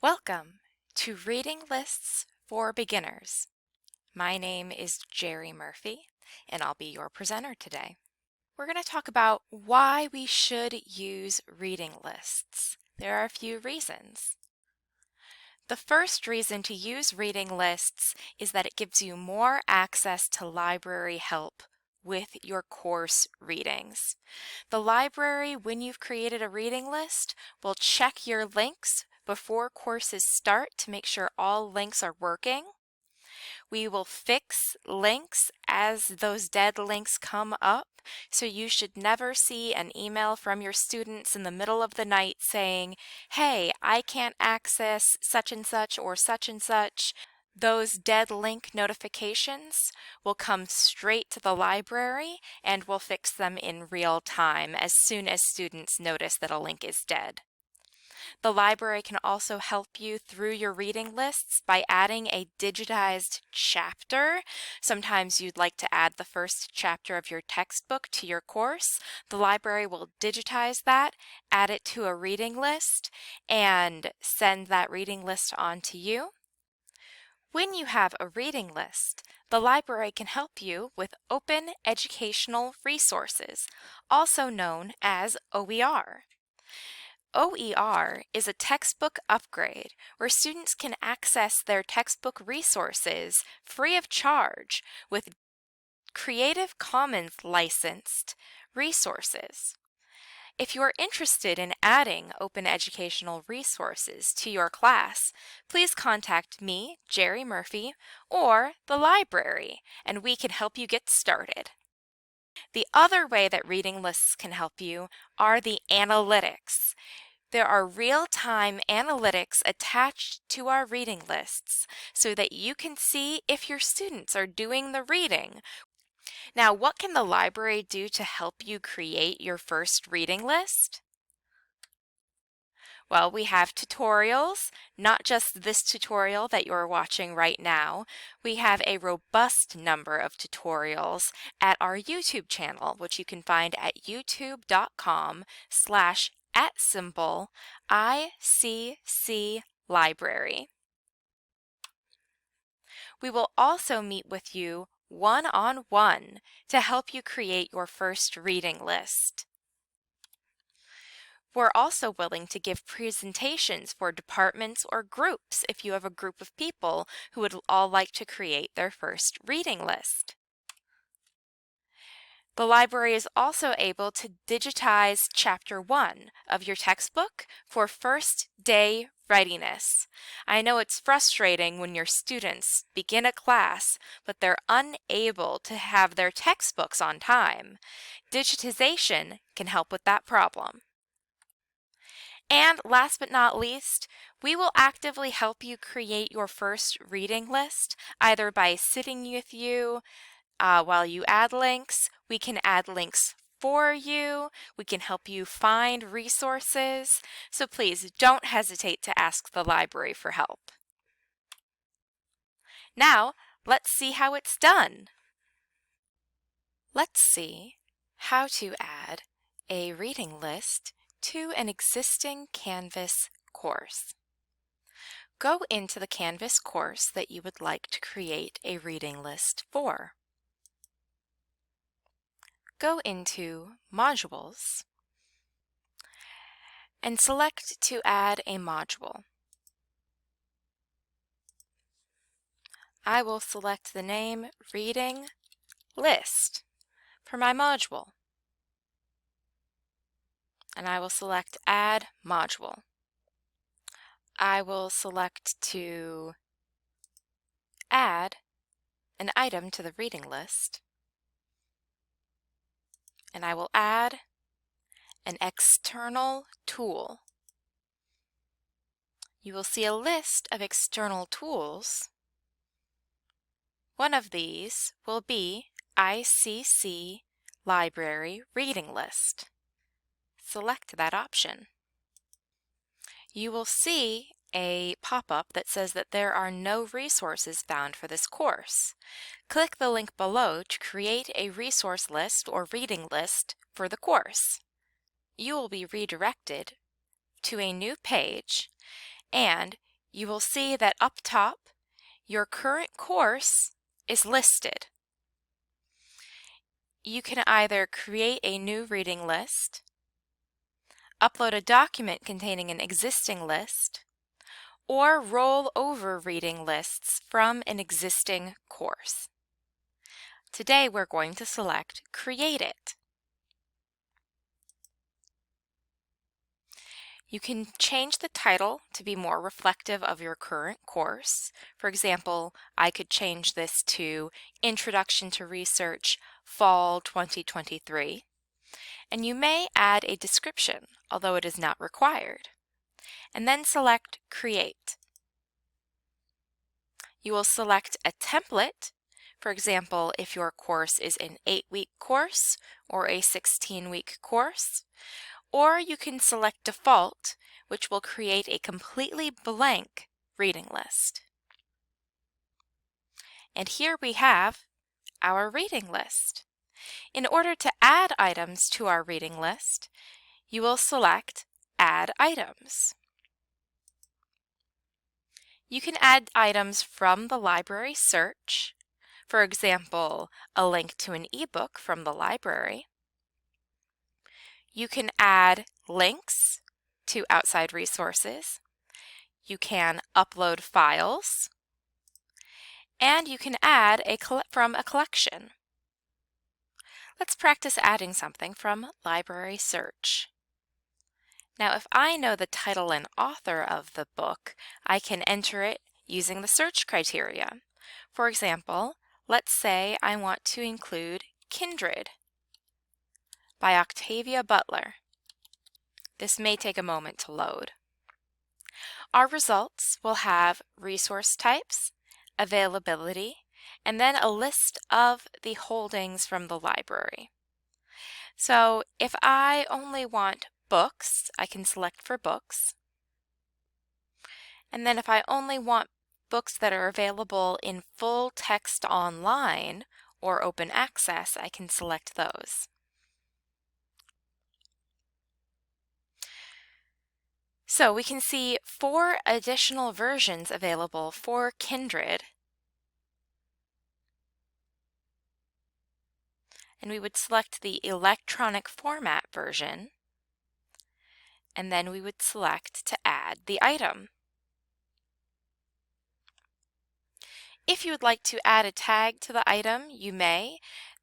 Welcome to Reading Lists for Beginners. My name is Jerry Murphy, and I'll be your presenter today. We're going to talk about why we should use reading lists. There are a few reasons. The first reason to use reading lists is that it gives you more access to library help with your course readings. The library, when you've created a reading list, will check your links before courses start to make sure all links are working. We will fix links as those dead links come up, so you should never see an email from your students in the middle of the night saying, "Hey, I can't access such and such or such and such." Those dead link notifications will come straight to the library and we'll fix them in real time as soon as students notice that a link is dead. The library can also help you through your reading lists by adding a digitized chapter. Sometimes you'd like to add the first chapter of your textbook to your course. The library will digitize that, add it to a reading list, and send that reading list on to you. When you have a reading list, the library can help you with Open Educational Resources, also known as OER. OER is a textbook upgrade where students can access their textbook resources free of charge with Creative Commons licensed resources. If you're interested in adding open educational resources to your class, please contact me, Jerry Murphy, or the library, and we can help you get started. The other way that reading lists can help you are the analytics. There are real-time analytics attached to our reading lists so that you can see if your students are doing the reading. Now, what can the library do to help you create your first reading list? Well, we have tutorials, not just this tutorial that you're watching right now. We have a robust number of tutorials at our YouTube channel, which you can find at youtube.com/@ICC Library. We will also meet with you one-on-one to help you create your first reading list. We're also willing to give presentations for departments or groups if you have a group of people who would all like to create their first reading list. The library is also able to digitize Chapter 1 of your textbook for first day readiness. I know it's frustrating when your students begin a class, but they're unable to have their textbooks on time. Digitization can help with that problem. And last but not least, we will actively help you create your first reading list, either by sitting with you while you add links. We can add links for you. We can help you find resources. So please don't hesitate to ask the library for help. Now, let's see how it's done. Let's see how to add a reading list to an existing Canvas course. Go into the Canvas course that you would like to create a reading list for. Go into Modules and select to add a module. I will select the name Reading List for my module, and I will select Add Module. I will select to add an item to the reading list, and I will add an external tool. You will see a list of external tools. One of these will be ICC Library Reading List. Select that option. You will see a pop-up that says that there are no resources found for this course. Click the link below to create a resource list or reading list for the course. You will be redirected to a new page, and you will see that up top, your current course is listed. You can either create a new reading list, upload a document containing an existing list, or roll over reading lists from an existing course. Today we're going to select Create It. You can change the title to be more reflective of your current course. For example, I could change this to Introduction to Research Fall 2023. And you may add a description, although it is not required. And then select Create. You will select a template. For example, if your course is an 8-week course or a 16-week course, or you can select Default, which will create a completely blank reading list. And here we have our reading list. In order to add items to our reading list, you will select Add Items. You can add items from the library search, for example, a link to an ebook from the library. You can add links to outside resources. You can upload files, and you can add from a collection. Let's practice adding something from library search. Now, if I know the title and author of the book, I can enter it using the search criteria. For example, let's say I want to include Kindred by Octavia Butler. This may take a moment to load. Our results will have resource types, availability, and then a list of the holdings from the library. So if I only want books, I can select for books. And then if I only want books that are available in full text online or open access, I can select those. So we can see 4 additional versions available for Kindred. And we would select the electronic format version, and then we would select to add the item. If you would like to add a tag to the item, you may.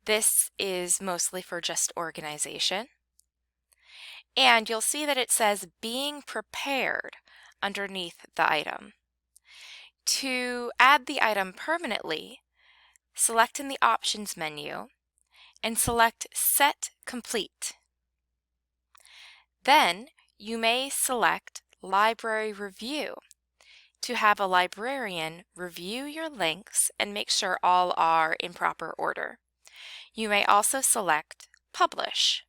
This is mostly for just organization. And you'll see that it says being prepared underneath the item. To add the item permanently, select in the Options menu and select Set Complete. Then you may select Library Review to have a librarian review your links and make sure all are in proper order. You may also select Publish.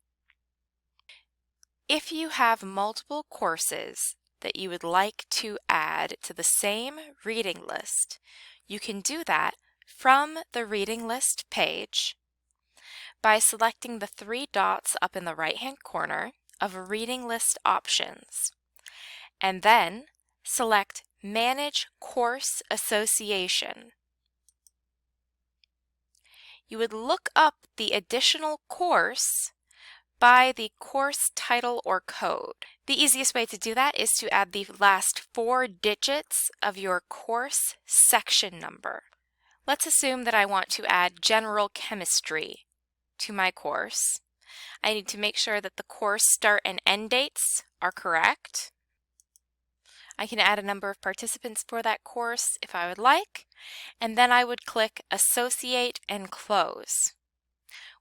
If you have multiple courses that you would like to add to the same reading list, you can do that from the reading list page by selecting the 3 dots up in the right-hand corner of Reading List Options, and then select Manage Course Association. You would look up the additional course by the course title or code. The easiest way to do that is to add the last 4 digits of your course section number. Let's assume that I want to add General Chemistry to my course. I need to make sure that the course start and end dates are correct. I can add a number of participants for that course if I would like, and then I would click Associate and Close.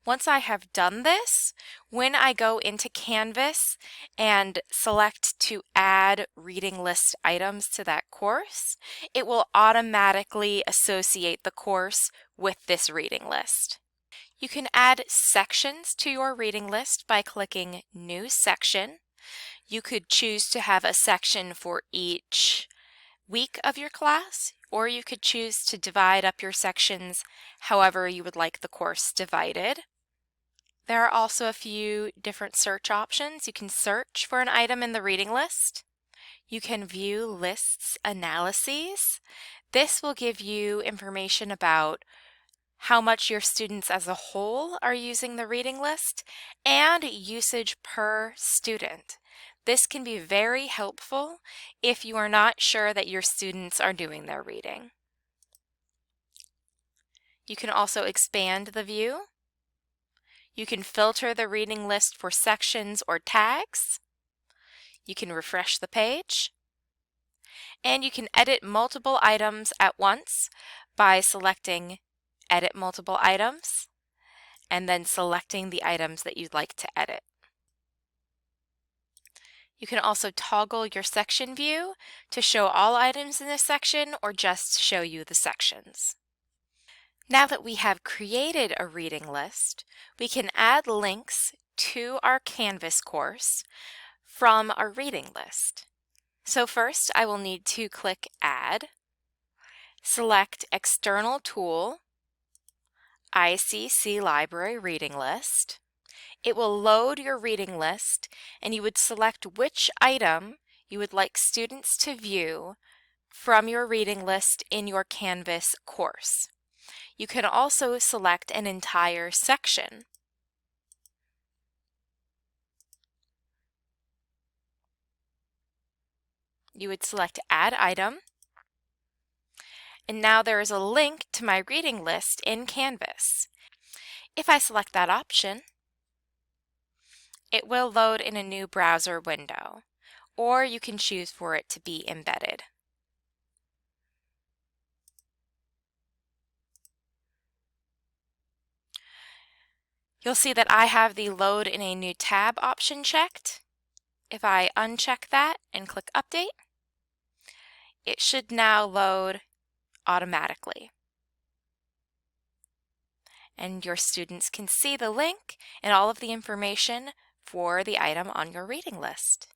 Once I have done this, when I go into Canvas and select to add reading list items to that course, it will automatically associate the course with this reading list. You can add sections to your reading list by clicking New Section. You could choose to have a section for each week of your class, or you could choose to divide up your sections however you would like the course divided. There are also a few different search options. You can search for an item in the reading list. You can view lists analyses. This will give you information about how much your students as a whole are using the reading list and usage per student. This can be very helpful if you are not sure that your students are doing their reading. You can also expand the view. You can filter the reading list for sections or tags. You can refresh the page. And you can edit multiple items at once by selecting Edit Multiple Items and then selecting the items that you'd like to edit. You can also toggle your section view to show all items in this section or just show you the sections. Now that we have created a reading list, we can add links to our Canvas course from our reading list. So first, I will need to click Add, select External Tool, ICC Library Reading List. It will load your reading list and you would select which item you would like students to view from your reading list in your Canvas course. You can also select an entire section. You would select Add Item, and now there is a link to my reading list in Canvas. If I select that option, it will load in a new browser window, or you can choose for it to be embedded. You'll see that I have the Load in a New Tab option checked. If I uncheck that and click Update, it should now load automatically. And your students can see the link and all of the information for the item on your reading list.